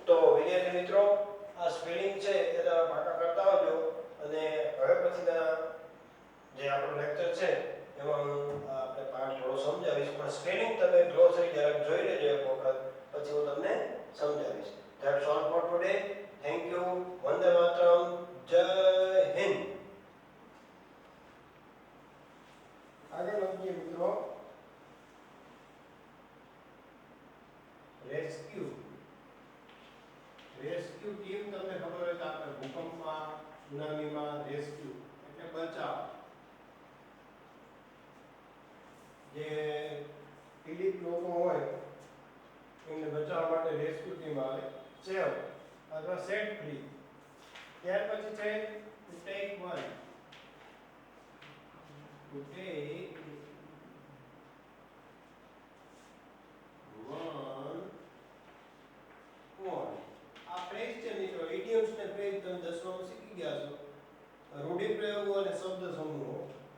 તો વિદ્યાર્થી મિત્રો, આ સ્પેલિંગ છે એ તમે પાકા કરતા આવજો, અને હવે પછીના જે આપણો લેક્ચર છે એમાં આપણે પાઠ થોડો સમજાવીશ, પણ સ્પેલિંગ તમે ગ્લોસરી જરાક જોઈ લેજો એક વખત, પછી હું તમને સમજાવીશ. That's all for today. Thank you. વંદે માતરમ. જય હિન્દ. રેસ્ક્યુ ટીમ તમને ખબર હોય તો આપણે ભૂકંપમાં, સુનામીમાં રેસ્ક્યુ એટલે બચાવ, જે પીડિત લોકો હોય એમને બચાવવા માટે રેસ્ક્યુ ટીમ આવે. સેવ અથવા સેટ ફ્રી. ત્યાર પછી છે to take one, to take one on. આ ફ્રેઝ છે મિત્રો, ઇડિયમ્સ ને ફ્રેઝ તમે 10માં શીખી ગયા છો. રૂઢિપ્રયોગો અને શબ્દ સમૂહો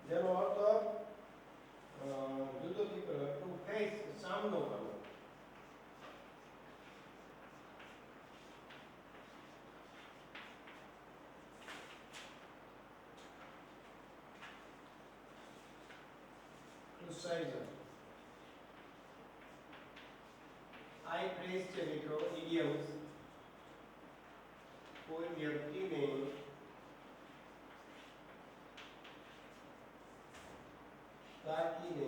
જેનો અર્થ જુદોથી કરો, ટુ ફેસ સામનો કરવો. Two size. આઈ ફ્રેઝ છે મિત્રો, ઇડિયમ્સ. કોઈ વ્યક્તિને તાકીને,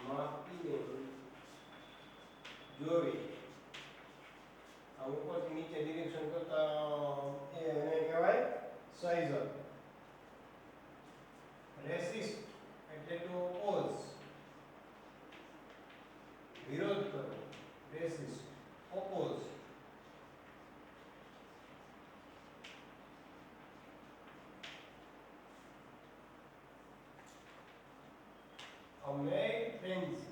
માપીને જોવી. આ ઉપરથી નીચે નિરીક્ષણ કરતા એને કહેવાય સાઇઝર. રેસિસ્ટ એટલે ટુ ઓપોઝ, વિરોધ કરવો. Racist, oppose. A mad frenzy.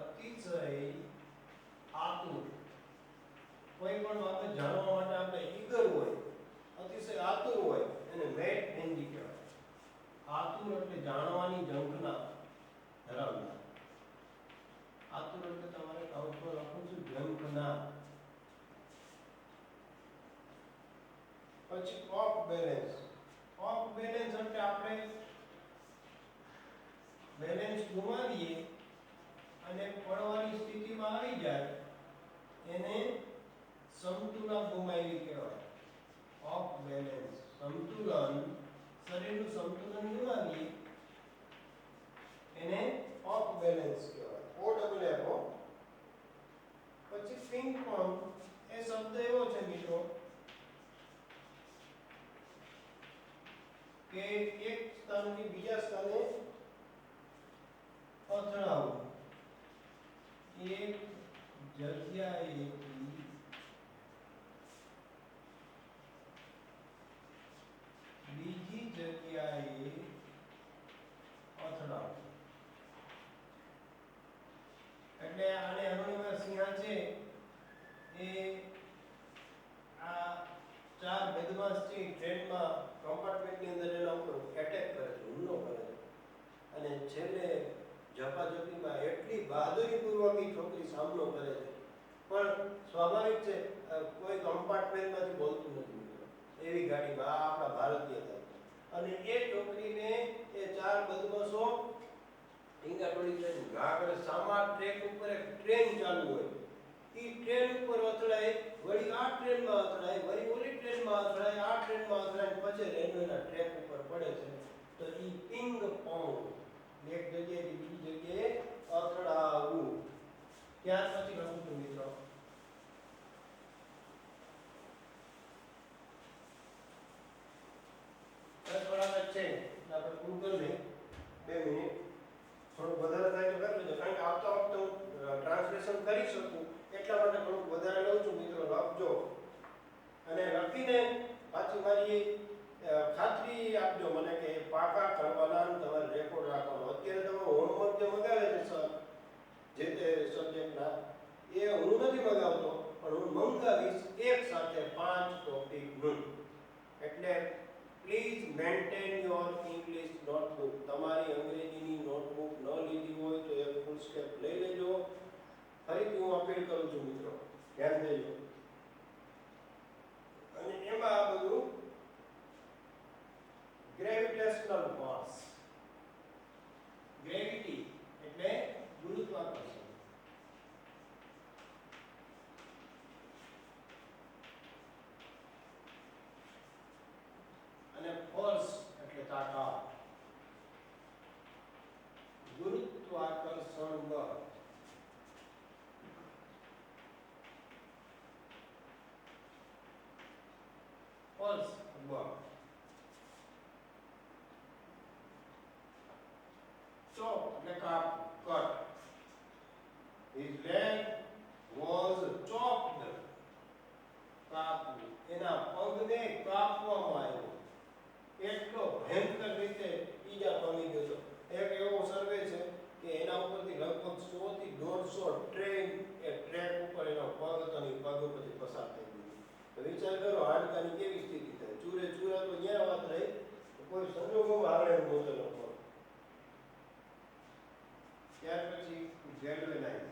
અતિશય આતુર. કોઈ પણ બાબત જાણવા માટે આપણે ઈગર હોય, અતિશય આતુર હોય એને મેડ ફ્રેન્જી કહેવાય. આતુર એટલે જાણવાની ઝંખના ધરાવનાર. આતુર એટલે તમારે કાઉન્ટમાં લખું છું ઝંખના. પછી ઓફ બેલેન્સ. ઓફ બેલેન્સ એટલે આપણે બેલેન્સ ગુમાવીએ અને પડવાની સ્થિતિમાં આવી જાય એને સમતુલા ગુમાવી કહેવાય. ઓફ બેલેન્સ, સંતુલન, શરીરનું સંતુલન ગુમાવીએ એને ઓફ બેલેન્સ કહેવાય. O double F O. પછી પિંગ પોંગ એ શબ્દ એવો છે મિત્રો કે એક સ્થાનથી બીજા સ્થાને અથડાવવું. એક જગ્યાએથી બીજી જગ્યાએ અથડાવવું. એટલે આને અરુણિમા સિંહા છે એ આ ચાર બદમાશ છે ટ્રેનમાં કમ્પાર્ટમેન્ટની અંદર એના ઉપર એટેક કરે છે, હુમલો કરે છે અને છેલ્લે ઝપાઝપીમાં એટલી બહાદુરીપૂર્વક એ છોકરી સામનો કરે છે. પણ સ્વાભાવિક છે કોઈ કમ્પાર્ટમેન્ટમાંથી બોલતું નથી એવી ગાડીમાં. આ આપણા ભારતીય થાય. અને એ છોકરીને એ ચાર બદમાશો ટીંગાટોળી કરીને ઘા કરે. સામા ટ્રેક ઉપર એક ટ્રેન ચાલુ હોય, એ ટ્રેન ઉપર અથડાય, વળી આ ટ્રેનમાં અથડાય, વળી ઓલી ટ્રેનમાં અથડાય, આ ટ્રેનમાં અથડાય, પછી રેલવે એના ટ્રેક ઉપર પડે છે. તો એ પિંગ પોંગ, એક જગ્યાએથી બીજી જગ્યાએ અથડાવવું. ત્યાર પછી લખું છું મિત્રો થોડાક છે આપણે પૂરું કરી લઈએ 2 મિનિટ. થોડું વધારે થાય તો કરી લેજો, કારણ કે આવતા વખતે હું ટ્રાન્સલેશન કરી શકું એટલા માટે થોડુંક વધારે લઉં છું મિત્રો. લખજો અને લખીને પાછી મારી ખાતરી આપજો મને કે પાકા કરવાના તમારે રેકોર્ડ રાખવાનો. અત્યારે તમે હોમવર્ક જે મગાવે છે સર જે તે સબ્જેક્ટના, એ હું નથી મગાવતો પણ હું મંગાવીશ એક સાથે 5 ટોપિકનું. એટલે please maintain your English notebook. તમારી અંગ્રેજીની નોટબુક ન લીધી હોય તો એક ફૂલ સ્ટેપ લઈ લેજો. ફરીથી હું અપીલ કરું છું મિત્રો, ધ્યાન દેજો. અને એમાં આ બધું ગ્રેવિટેશનલ ફોર્સ. ગ્રેવિટી એટલે ગુરુત્વાકર્ષણ. chop એટલે કાપ cut. His leg was chopped. કાપવું. એના પગને કાપવામાં આવ્યો. એટલો ભયંકર રીતે ઈજા પામી ગયો છે. એક એવો સર્વે છે કે એના ઉપરથી લગભગ 100 થી 150 ટ્રેન એ ટ્રેક ઉપર એનો પગ હતો ને પગ ઉપરથી પસાર થઈ ગયો. તો વિચાર કરો હાડકાની કેવી સ્થિતિ થાય. ચૂરે ચૂરા તો ન્યા વાત રહી, કોઈ સંજોગોમાં હાલે એમ નહોતો લોકો. ત્યાર પછી ગેલ્વેનાઇઝ.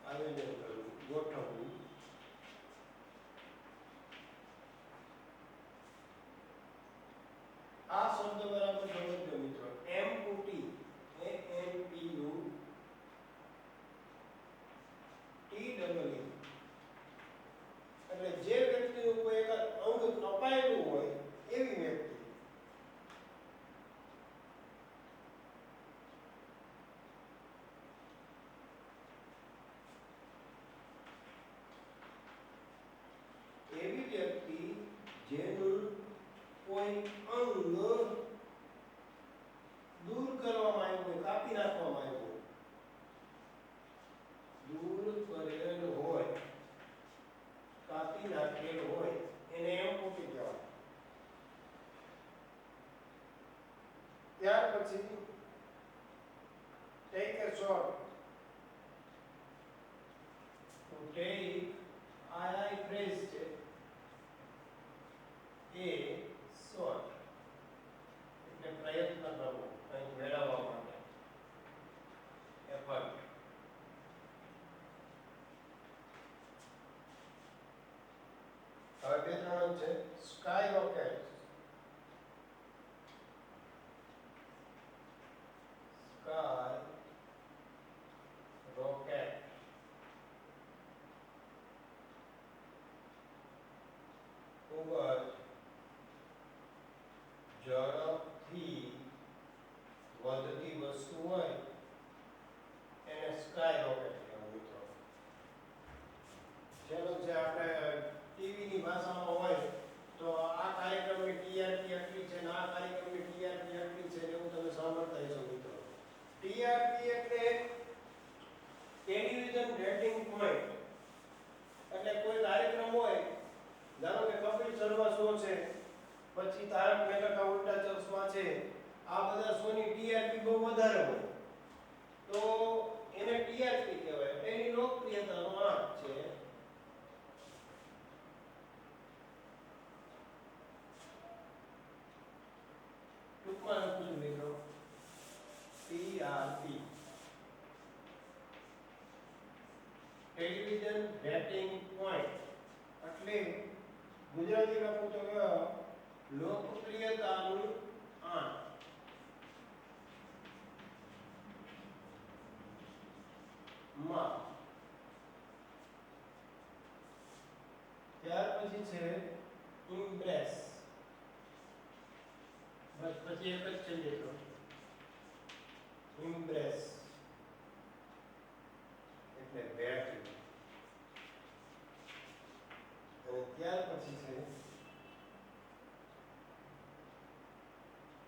આયોજન કરવું, ગોઠવવું. આ શબ્દ બરાબર સમજજો મિત્રો. Amputee A M P U T double E એટલે જે વ્યક્તિનું કોઈ એક અંગ કપાયેલું હોય એવી વ્યક્તિ. એવી વ્યક્તિ જેનું કોઈ અંગ દૂર કરવામાં આવ્યું, કાપી નાખવામાં આવ્યું, દૂર કરેલ હોય, કાપી નાખેલ હોય એને એમ્પ્યુટી કહેવાય. ત્યાર પછી ટેક એ શોટ. તો ટેક આઈ ફ્રેઝ છે એ શોટ એટલે પ્રયત્ન કરવો કંઈક મેળવવા માટે, એફર્ટ. હવે બે ત્રણ છે. Sky rocket. સ્કાય રોકેટ ખૂબ જ ઝડપથી વધતી વસ્તુ હોય એને સ્કાય રોકેટ કહેવાય મિત્રો. જેનો જે આપણે ટીવીની ભાષામાં હોય તો આ કાર્યક્રમની ટીઆરપી આટલી છે ને આ કાર્યક્રમની ટીઆરપી આટલી છે એવું તમે સાંભળતા હશો મિત્રો. ટીઆરપી એટલે ટેલિવિઝન રેટિંગ પોઈન્ટ. એટલે કોઈ કાર્યક્રમ હોય, ધારો કે કપિલ શર્મા શો છે, પછી તારક મહેતા કા ઉલ્ટા ચશ્મા છે, આ બધા શોની ટીઆરપી બહુ વધારે હોય તો એને ટીઆરપી કહેવાય. એની લોકપ્રિયતાનો આંક છે. ટૂંકમાં લખું મિત્રો ટીઆરપી ટેલિવિઝન રેટિંગ પોઈન્ટ એટલે ગુજરાતી લખું તો લોકપ્રિયતાનું આંક. માં ત્યાર પછી છે ઇમ્પ્રેસ. બસ પછી એક જ છે મિત્રો ઇમ્પ્રેસ એટલે બેટરી. અને ત્યાર પછી છે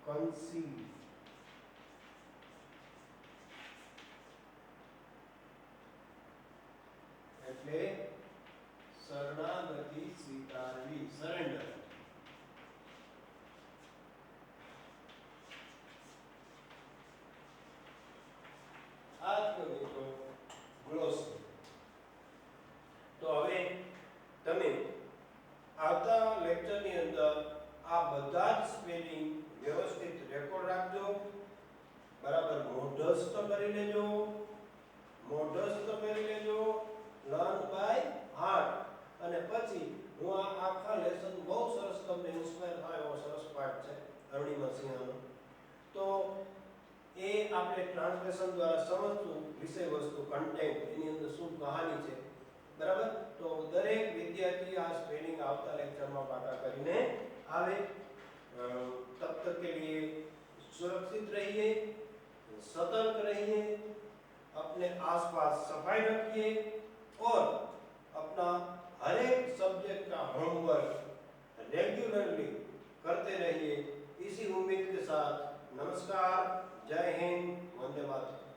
કન્સીવ. એટલે શરણાગતિ સ્વીકારવી, સરેન્ડર. આ તો મિત્રો ગ્લોસરી. તો હવે તમે આવતા લેક્ચરની અંદર આ બધા જ સ્પેલિંગ વ્યવસ્થિત રેકોર્ડ રાખજો, બરાબર મોઢસ્થ કરી લેજો, મોઢસ્થ કરી લેજો, લર્ન બાય હાર્ટ. અને પછી હું આ આખા લેસન બહુ સરસ તમને ઇન્સ્પાયર થાય એવો સરસ પાઠ છે અરુણિમા સિંહાનો. તો એ આપણે ટ્રાન્સલેશન દ્વારા સમજશું વિષય વસ્તુ, કન્ટેન્ટ, એની અંદર શું કહાની છે, बराबर। तो दरेक विद्यार्थी आ स्पेलिंग आवता लेक्चर में पाका करीने आवे। तब तक के लिए सुरक्षित रहिए, सतर्क रहिए, अपने आसपास सफाई रखिए और अपना हर एक सब्जेक्ट का होमवर्क रेगुलरली करते रहिए। इसी उम्मीद के साथ नमस्कार, जय हिंद, वंदे मातरम।